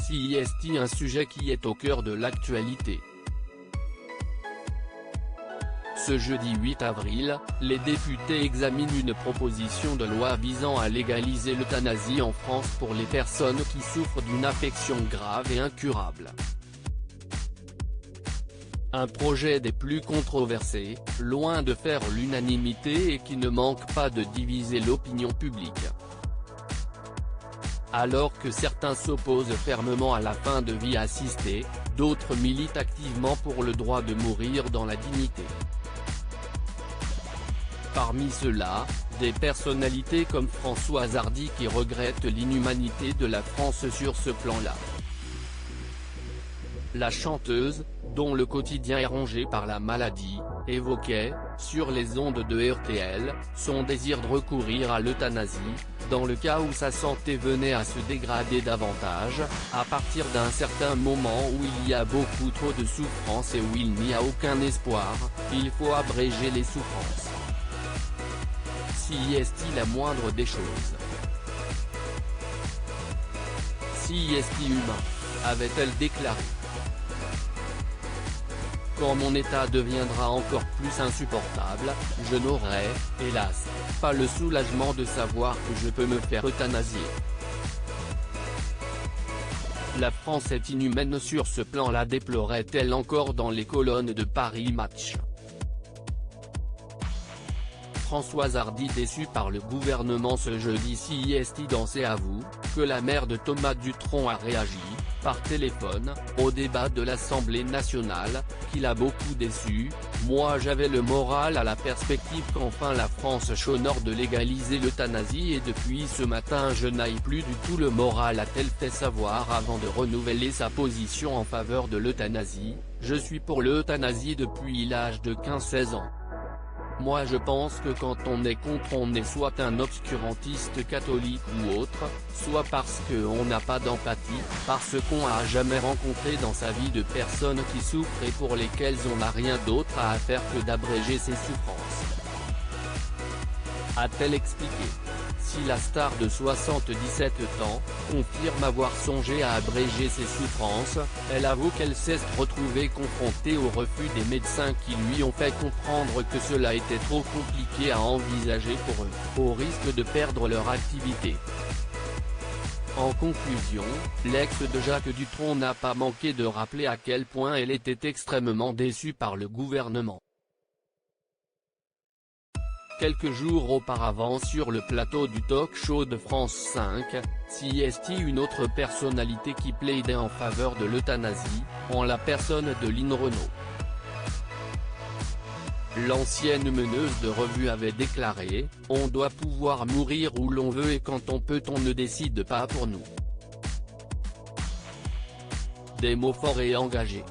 CIST, un sujet qui est au cœur de l'actualité. Ce jeudi 8 avril, les députés examinent une proposition de loi visant à légaliser l'euthanasie en France pour les personnes qui souffrent d'une affection grave et incurable. Un projet des plus controversés, loin de faire l'unanimité et qui ne manque pas de diviser l'opinion publique. Alors que certains s'opposent fermement à la fin de vie assistée, d'autres militent activement pour le droit de mourir dans la dignité. Parmi ceux-là, des personnalités comme Françoise Hardy qui regrette l'inhumanité de la France sur ce plan-là. La chanteuse, dont le quotidien est rongé par la maladie, évoquait, sur les ondes de RTL, son désir de recourir à l'euthanasie, dans le cas où sa santé venait à se dégrader davantage, à partir d'un certain moment où il y a beaucoup trop de souffrance et où il n'y a aucun espoir, il faut abréger les souffrances. Si est-il la moindre des choses? Si est-il humain? Avait-elle déclaré. Quand mon état deviendra encore plus insupportable, je n'aurai, hélas, pas le soulagement de savoir que je peux me faire euthanasier. La France est inhumaine sur ce plan-là, déplorait-elle encore dans les colonnes de Paris Match. Françoise Hardy déçue par le gouvernement ce jeudi. CIST dans C'est à vous, que la mère de Thomas Dutronc a réagi, par téléphone, au débat de l'Assemblée nationale, qui l'a beaucoup déçu. Moi j'avais le moral à la perspective qu'enfin la France s'honore de légaliser l'euthanasie et depuis ce matin je n'aille plus du tout le moral, a-t-elle fait savoir avant de renouveler sa position en faveur de l'euthanasie. Je suis pour l'euthanasie depuis l'âge de 15-16 ans. Moi je pense que quand on est contre, on est soit un obscurantiste catholique ou autre, soit parce qu'on n'a pas d'empathie, parce qu'on a jamais rencontré dans sa vie de personnes qui souffrent et pour lesquelles on n'a rien d'autre à faire que d'abréger ses souffrances. A-t-elle expliqué. Si la star de 77 ans, confirme avoir songé à abréger ses souffrances, elle avoue qu'elle s'est retrouvée confrontée au refus des médecins qui lui ont fait comprendre que cela était trop compliqué à envisager pour eux, au risque de perdre leur activité. En conclusion, l'ex de Jacques Dutronc n'a pas manqué de rappeler à quel point elle était extrêmement déçue par le gouvernement. Quelques jours auparavant sur le plateau du talk-show de France 5, CIST, une autre personnalité qui plaidait en faveur de l'euthanasie, en la personne de Lynn Renaud. L'ancienne meneuse de revue avait déclaré « On doit pouvoir mourir où l'on veut et quand on peut, on ne décide pas pour nous ». Des mots forts et engagés.